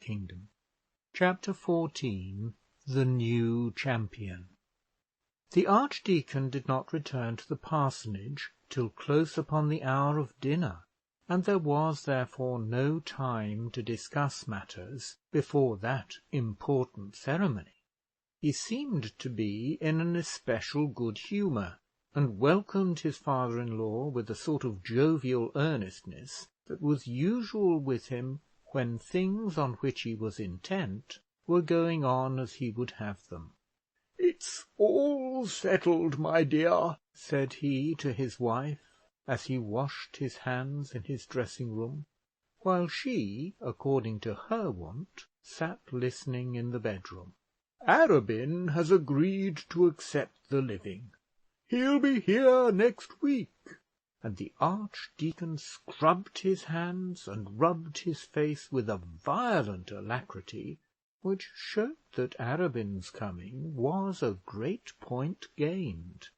kingdom. Chapter 14. The New Champion. The Archdeacon did not return to the parsonage till close upon the hour of dinner, and there was therefore no time to discuss matters before that important ceremony. He seemed to be in an especial good humour, and welcomed his father-in-law with a sort of jovial earnestness that was usual with him when things on which he was intent were going on as he would have them. "It's all settled, my dear," said he to his wife, as he washed his hands in his dressing-room, while she, according to her wont, sat listening in the bedroom. "Arobin has agreed to accept the living. He'll be here next week." And the Archdeacon scrubbed his hands and rubbed his face with a violent alacrity, which showed that Arobin's coming was a great point gained.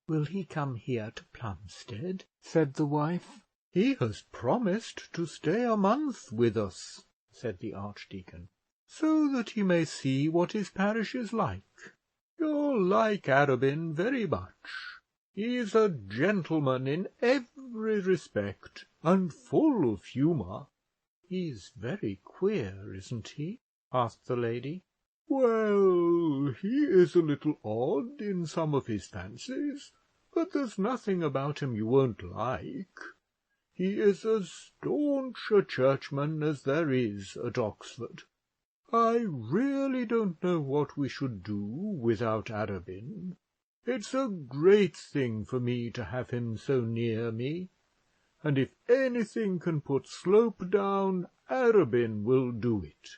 "Will he come here to Plumstead?" said the wife. "He has promised to stay a month with us," said the Archdeacon, "so that he may see what his parish is like. You'll like Arobin very much. He's a gentleman in every respect, and full of humour." "He's very queer, isn't he?" asked the lady. "Well, he is a little odd in some of his fancies, but there's nothing about him you won't like. He is as staunch a churchman as there is at Oxford. I really don't know what we should do without Arobin. It's a great thing for me to have him so near me, and if anything can put Slope down, Arobin will do it."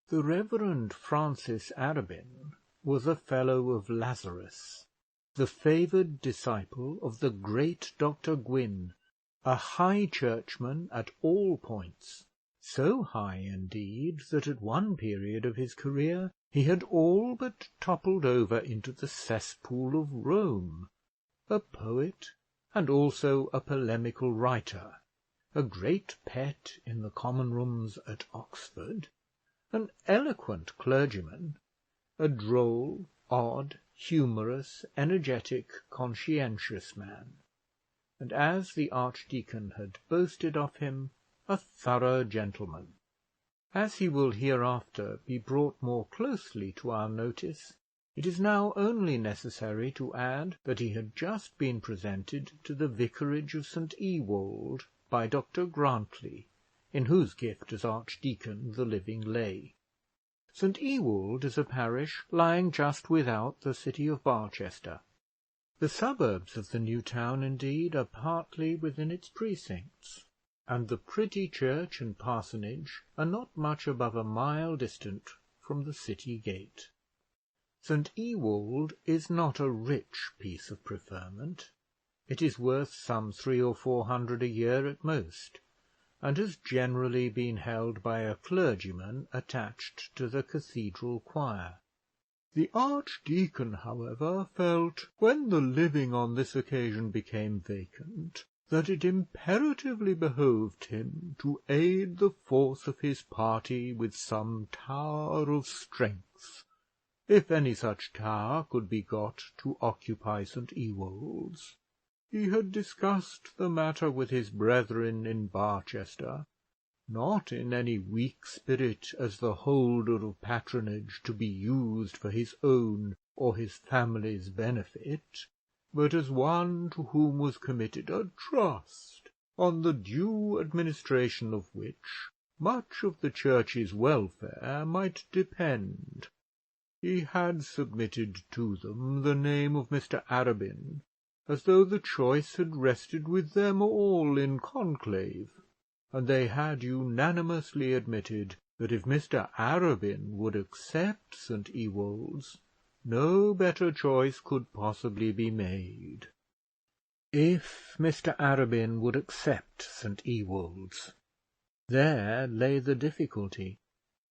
The Reverend Francis Arobin was a fellow of Lazarus, the favoured disciple of the great Dr. Gwynn, a high churchman at all points, so high indeed that at one period of his career he had all but toppled over into the cesspool of Rome, a poet and also a polemical writer, a great pet in the common rooms at Oxford, an eloquent clergyman, a droll, odd, humorous, energetic, conscientious man, and, as the Archdeacon had boasted of him, a thorough gentleman. As he will hereafter be brought more closely to our notice, it is now only necessary to add that he had just been presented to the vicarage of St Ewold by Dr Grantly, in whose gift as Archdeacon the living lay. St Ewold is a parish lying just without the city of Barchester. The suburbs of the new town, indeed, are partly within its precincts, and the pretty church and parsonage are not much above a mile distant from the city gate. St Ewold is not a rich piece of preferment. It is worth some 300 or 400 a year at most, and has generally been held by a clergyman attached to the cathedral choir. The Archdeacon, however, felt, when the living on this occasion became vacant, that it imperatively behoved him to aid the force of his party with some tower of strength, if any such tower could be got to occupy St Ewold's. He had discussed the matter with his brethren in Barchester, not in any weak spirit as the holder of patronage to be used for his own or his family's benefit, but as one to whom was committed a trust, on the due administration of which much of the church's welfare might depend. He had submitted to them the name of Mr Arobin, as though the choice had rested with them all in conclave, and they had unanimously admitted that if Mr Arobin would accept St Ewold's, no better choice could possibly be made. If Mr Arobin would accept St Ewold's, there lay the difficulty.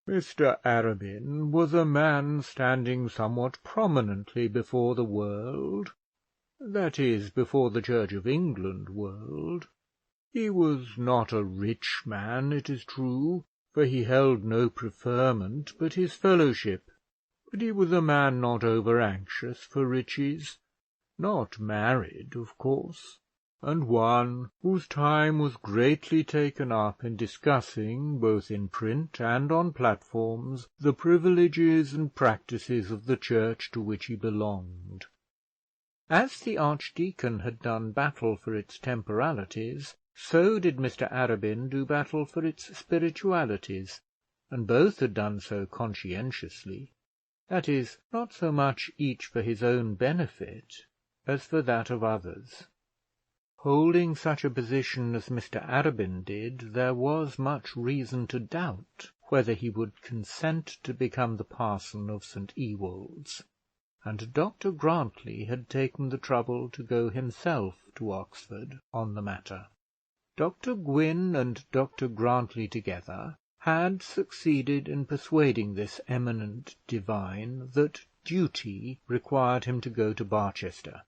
Mr Arobin was a man standing somewhat prominently before the world, that is, before the Church of England world. He was not a rich man, it is true, for he held no preferment but his fellowship. But he was a man not over anxious for riches, not married, of course, and one whose time was greatly taken up in discussing, both in print and on platforms, the privileges and practices of the church to which he belonged. As the Archdeacon had done battle for its temporalities, so did Mr. Arobin do battle for its spiritualities, and both had done so conscientiously; that is, not so much each for his own benefit as for that of others. Holding such a position as Mr. Arobin did, there was much reason to doubt whether he would consent to become the parson of St. Ewold's, and Dr. Grantly had taken the trouble to go himself to Oxford on the matter. Dr. Gwynn and Dr. Grantly together had succeeded in persuading this eminent divine that duty required him to go to Barchester.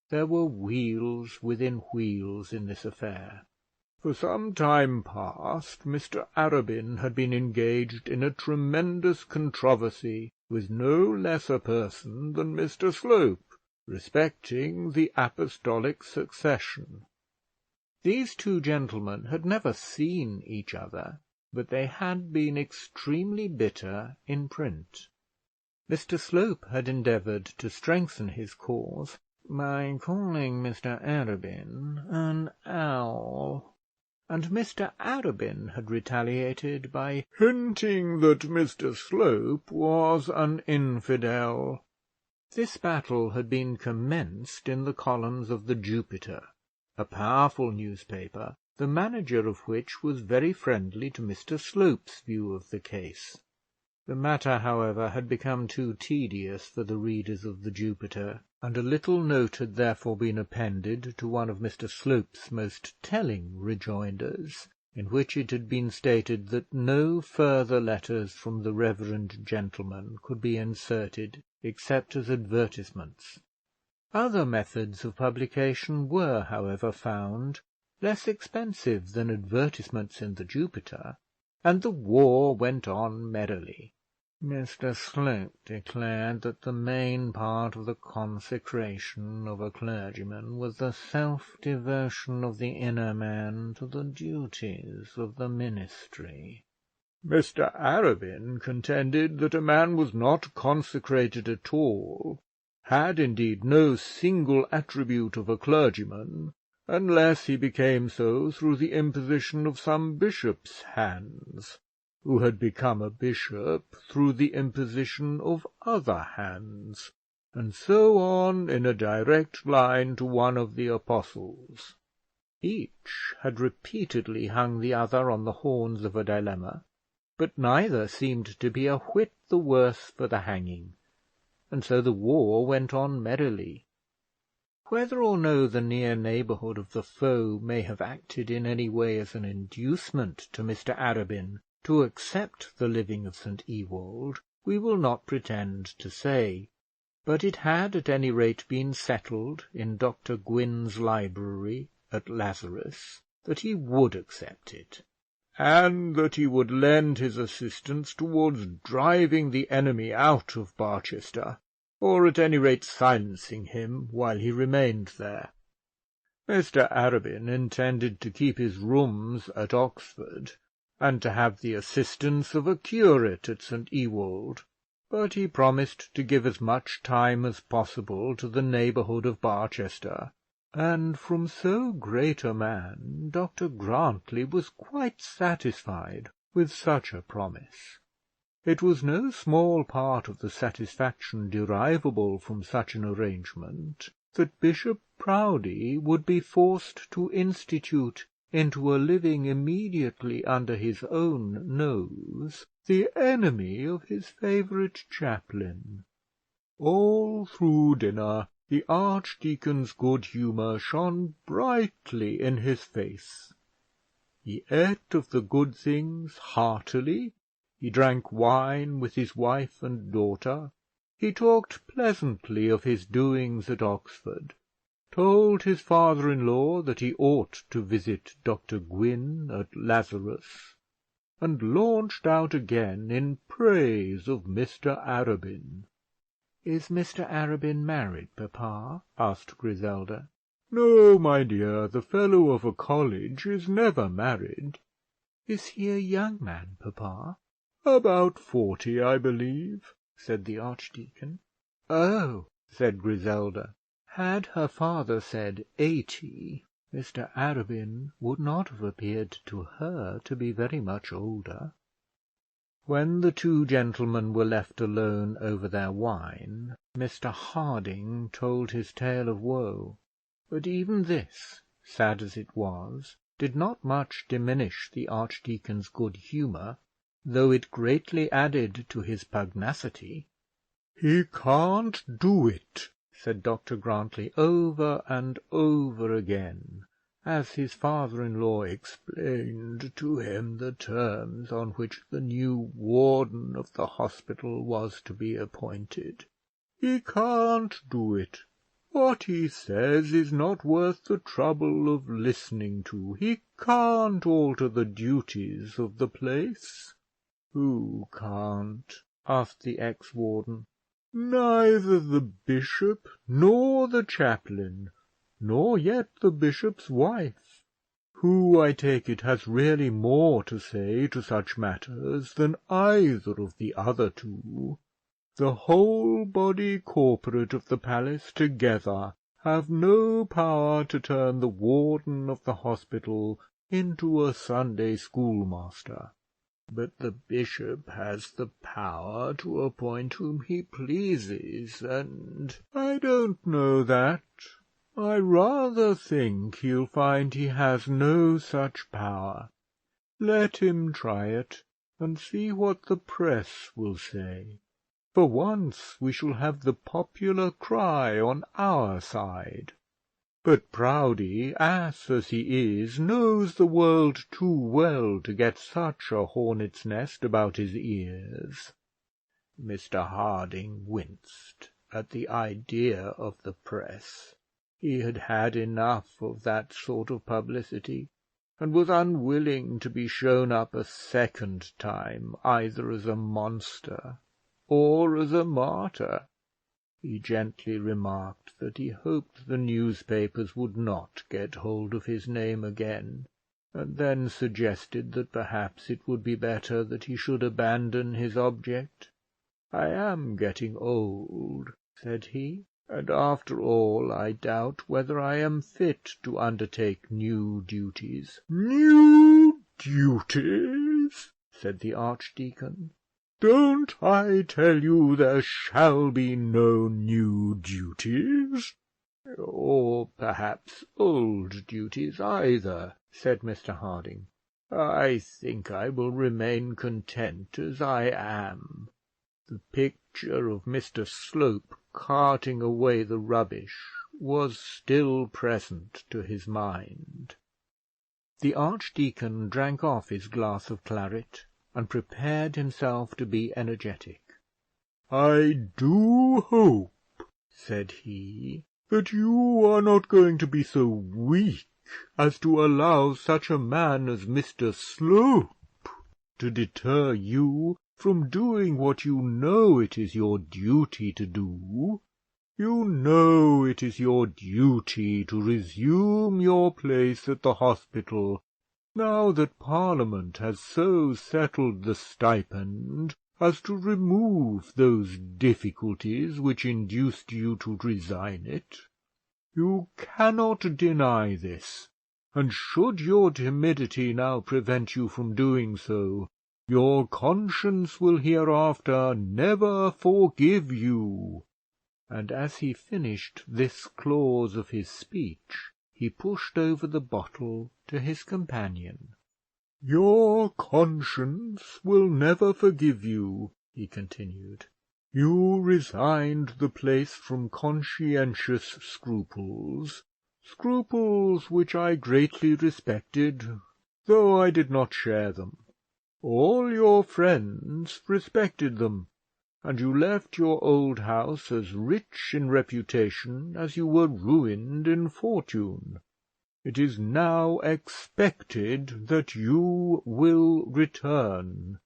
There were wheels within wheels in this affair. For some time past Mr. Arobin had been engaged in a tremendous controversy with no less a person than Mr. Slope respecting the apostolic succession. These two gentlemen had never seen each other, but they had been extremely bitter in print. Mr. Slope had endeavoured to strengthen his cause by calling Mr. Arobin an owl, and Mr. Arobin had retaliated by hinting that Mr. Slope was an infidel. This battle had been commenced in the columns of the Jupiter, a powerful newspaper, the manager of which was very friendly to Mr. Slope's view of the case. The matter, however, had become too tedious for the readers of the Jupiter, and a little note had therefore been appended to one of Mr. Slope's most telling rejoinders, in which it had been stated that no further letters from the Reverend gentleman could be inserted except as advertisements. Other methods of publication were, however, found less expensive than advertisements in the Jupiter, and the war went on merrily. Mr. Slope declared that the main part of the consecration of a clergyman was the self-devotion of the inner man to the duties of the ministry. Mr. Arobin contended that a man was not consecrated at all, had indeed no single attribute of a clergyman, unless he became so through the imposition of some bishop's hands, who had become a bishop through the imposition of other hands, and so on in a direct line to one of the apostles. Each had repeatedly hung the other on the horns of a dilemma, but neither seemed to be a whit the worse for the hanging, and so the war went on merrily. Whether or no the near neighbourhood of the foe may have acted in any way as an inducement to Mr. Arobin to accept the living of St. Ewold, we will not pretend to say, but it had at any rate been settled in Dr. Gwyn's library at Lazarus that he would accept it, and that he would lend his assistance towards driving the enemy out of Barchester, or at any rate silencing him while he remained there. Mr. Arobin intended to keep his rooms at Oxford, and to have the assistance of a curate at St. Ewold, but he promised to give as much time as possible to the neighbourhood of Barchester, and from so great a man Dr. Grantly was quite satisfied with such a promise. It was no small part of the satisfaction derivable from such an arrangement that Bishop Proudie would be forced to institute into a living immediately under his own nose the enemy of his favourite chaplain. All through dinner the Archdeacon's good humour shone brightly in his face. He ate of the good things heartily. He drank wine with his wife and daughter. He talked pleasantly of his doings at Oxford, told his father-in-law that he ought to visit Dr. Gwynn at Lazarus, and launched out again in praise of Mr. Arobin. "Is Mr. Arobin married, papa?" asked Griselda. "No, my dear, the fellow of a college is never married." "Is he a young man, papa?" "About 40, I believe," said the archdeacon. "Oh," said Griselda. Had her father said 80, Mr. Arobin would not have appeared to her to be very much older. When the two gentlemen were left alone over their wine, Mr. Harding told his tale of woe; but even this, sad as it was, did not much diminish the archdeacon's good humour, though it greatly added to his pugnacity. "He can't do it," said Dr Grantly over and over again, as his father-in-law explained to him the terms on which the new warden of the hospital was to be appointed. "He can't do it. What he says is not worth the trouble of listening to. He can't alter the duties of the place." "Who can't?" asked the ex-warden. "Neither the bishop, nor the chaplain, nor yet the bishop's wife, who, I take it, has really more to say to such matters than either of the other two. The whole body corporate of the palace together have no power to turn the warden of the hospital into a Sunday schoolmaster." "But the bishop has the power to appoint whom he pleases, and—" "I don't know that. I rather think he'll find he has no such power. Let him try it, and see what the press will say. For once we shall have the popular cry on our side. But Proudie, ass as he is, knows the world too well to get such a hornet's nest about his ears." Mr. Harding winced at the idea of the press. He had had enough of that sort of publicity, and was unwilling to be shown up a second time either as a monster or as a martyr. He gently remarked that he hoped the newspapers would not get hold of his name again, and then suggested that perhaps it would be better that he should abandon his object. "I am getting old," said he, "and after all I doubt whether I am fit to undertake new duties." "New duties!" said the archdeacon. "Don't I tell you there shall be no new duties?" "Or perhaps old duties either," said Mr. Harding. "I think I will remain content as I am." The picture of Mr. Slope carting away the rubbish was still present to his mind. The archdeacon drank off his glass of claret, and prepared himself to be energetic. "I do hope," said he, "that you are not going to be so weak as to allow such a man as Mr. Slope to deter you from doing what you know it is your duty to do. You know it is your duty to resume your place at the hospital, now that Parliament has so settled the stipend as to remove those difficulties which induced you to resign it. You cannot deny this, and should your timidity now prevent you from doing so, your conscience will hereafter never forgive you." And as he finished this clause of his speech, he pushed over the bottle to his companion. "Your conscience will never forgive you," he continued. "You resigned the place from conscientious scruples, scruples which I greatly respected, though I did not share them. All your friends respected them, and you left your old house as rich in reputation as you were ruined in fortune. It is now expected that you will return.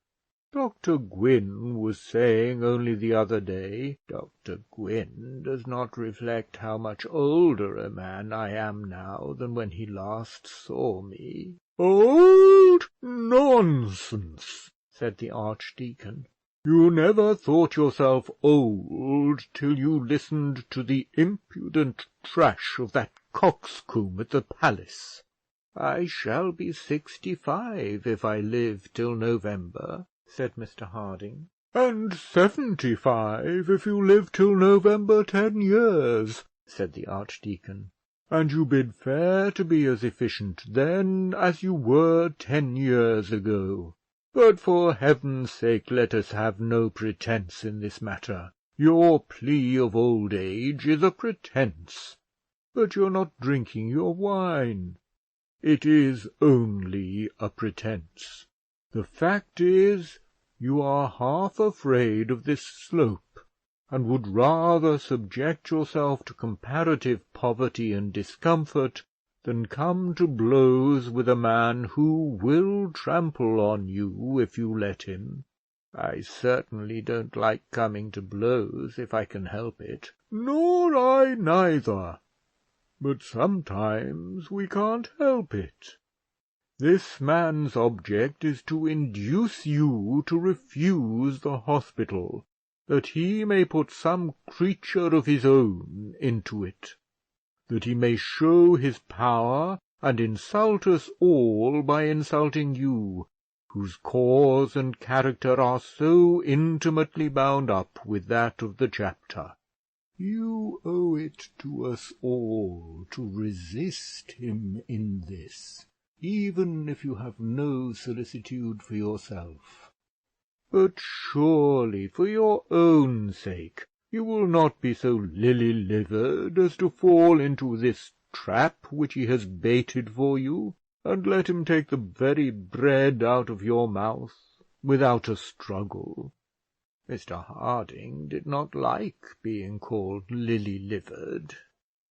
Dr. Gwynn was saying only the other day, Dr. Gwynn does not reflect how much older a man I am now than when he last saw me." "Old! Nonsense!" said the Archdeacon. "You never thought yourself old till you listened to the impudent trash of that coxcomb at the palace." "I shall be 65 if I live till November," said Mr. Harding. "And 75 if you live till November 10 years," said the Archdeacon. "And you bid fair to be as efficient then as you were 10 years ago. But for heaven's sake let us have no pretence in this matter. Your plea of old age is a pretence, but you're not drinking your wine. It is only a pretence. The fact is, you are half afraid of this slope, and would rather subject yourself to comparative poverty and discomfort than come to blows with a man who will trample on you if you let him." "I certainly don't like coming to blows if I can help it." "Nor I neither, but sometimes we can't help it. This man's object is to induce you to refuse the hospital, that he may put some creature of his own into it, that he may show his power and insult us all by insulting you, whose cause and character are so intimately bound up with that of the chapter. You owe it to us all to resist him in this, even if you have no solicitude for yourself. But surely, for your own sake, you will not be so lily-livered as to fall into this trap which he has baited for you, and let him take the very bread out of your mouth without a struggle." Mr. Harding did not like being called lily-livered,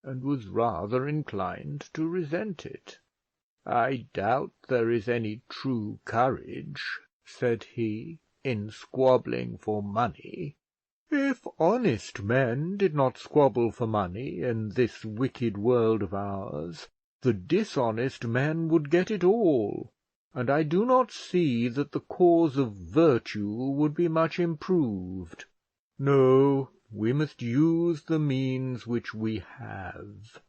and was rather inclined to resent it. "I doubt there is any true courage," said he, "in squabbling for money. If honest men did not squabble for money in this wicked world of ours, the dishonest men would get it all, and I do not see that the cause of virtue would be much improved. No, we must use the means which we have.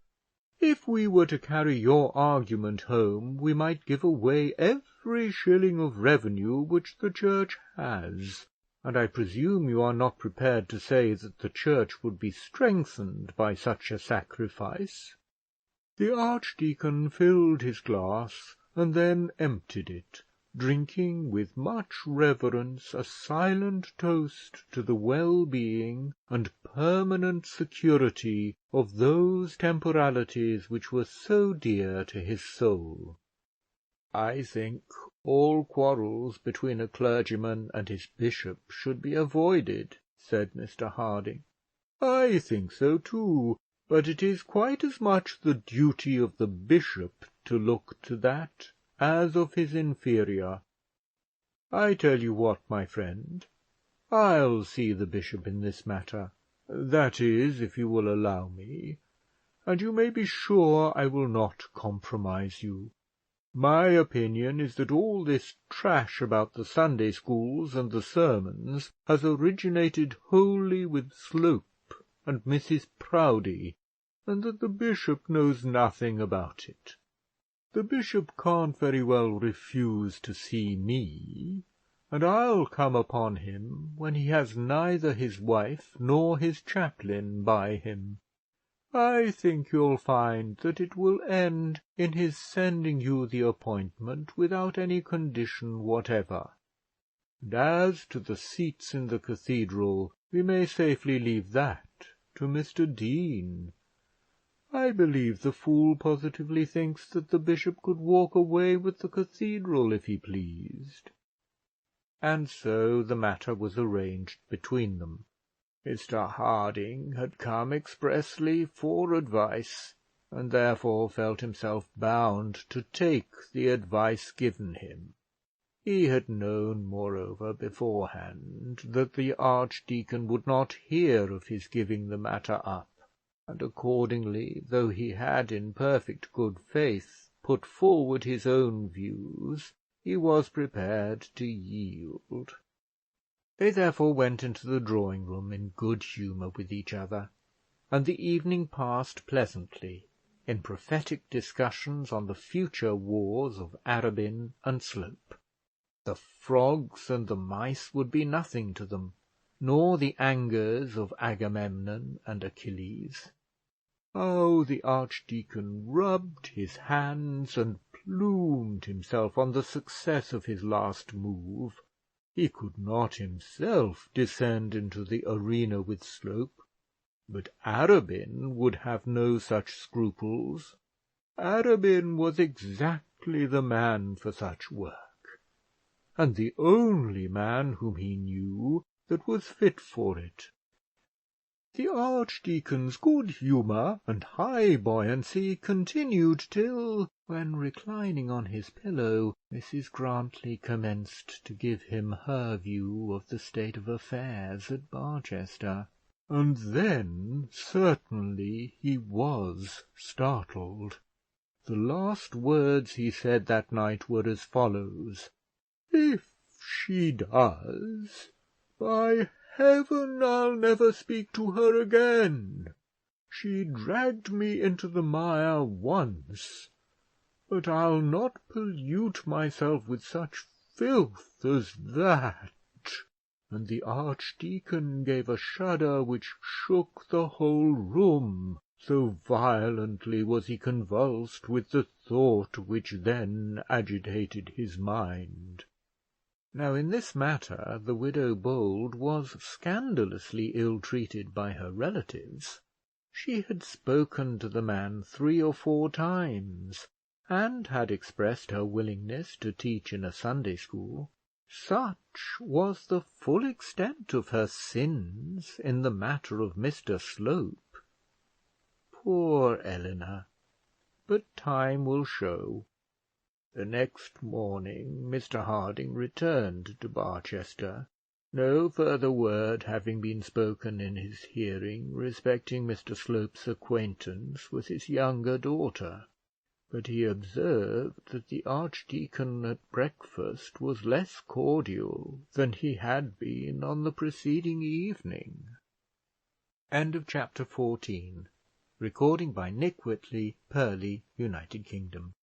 If we were to carry your argument home, we might give away every shilling of revenue which the church has, and I presume you are not prepared to say that the church would be strengthened by such a sacrifice." The Archdeacon filled his glass and then emptied it, drinking with much reverence a silent toast to the well-being and permanent security of those temporalities which were so dear to his soul. "I think all quarrels between a clergyman and his bishop should be avoided," said Mr. Harding. "I think so too, but it is quite as much the duty of the bishop to look to that as of his inferior. I tell you what, my friend, I'll see the bishop in this matter, that is, if you will allow me, and you may be sure I will not compromise you. My opinion is that all this trash about the Sunday schools and the sermons has originated wholly with Slope and Mrs. Proudie, and that the bishop knows nothing about it. The bishop can't very well refuse to see me, and I'll come upon him when he has neither his wife nor his chaplain by him. I think you'll find that it will end in his sending you the appointment without any condition whatever. And as to the seats in the cathedral, we may safely leave that to Mr. Dean. I believe the fool positively thinks that the bishop could walk away with the cathedral if he pleased." And so the matter was arranged between them. Mr. Harding had come expressly for advice, and therefore felt himself bound to take the advice given him. He had known, moreover, beforehand, that the archdeacon would not hear of his giving the matter up, and accordingly, though he had in perfect good faith put forward his own views, he was prepared to yield. They therefore went into the drawing room in good humour with each other, and the evening passed pleasantly in prophetic discussions on the future wars of Arobin and Slope. The frogs and the mice would be nothing to them, nor the angers of Agamemnon and Achilles. How the archdeacon rubbed his hands and plumed himself on the success of his last move! He could not himself descend into the arena with Slope, but Arobin would have no such scruples. Arobin was exactly the man for such work, and the only man whom he knew that was fit for it. The archdeacon's good humour and high buoyancy continued till, when reclining on his pillow, Mrs. Grantly commenced to give him her view of the state of affairs at Barchester, and then certainly he was startled. The last words he said that night were as follows: "If she does, by heaven, I'll never speak to her again. She dragged me into the mire once, but I'll not pollute myself with such filth as that." And the archdeacon gave a shudder which shook the whole room, so violently was he convulsed with the thought which then agitated his mind. Now, in this matter, the widow Bold was scandalously ill-treated by her relatives. She had spoken to the man 3 or 4 times, and had expressed her willingness to teach in a Sunday school. Such was the full extent of her sins in the matter of Mr. Slope. Poor Eleanor! But time will show. The next morning Mr. Harding returned to Barchester, no further word having been spoken in his hearing respecting Mr. Slope's acquaintance with his younger daughter; but he observed that the archdeacon at breakfast was less cordial than he had been on the preceding evening. Chapter 14. Recording by Nick Whitley, Purley, United Kingdom.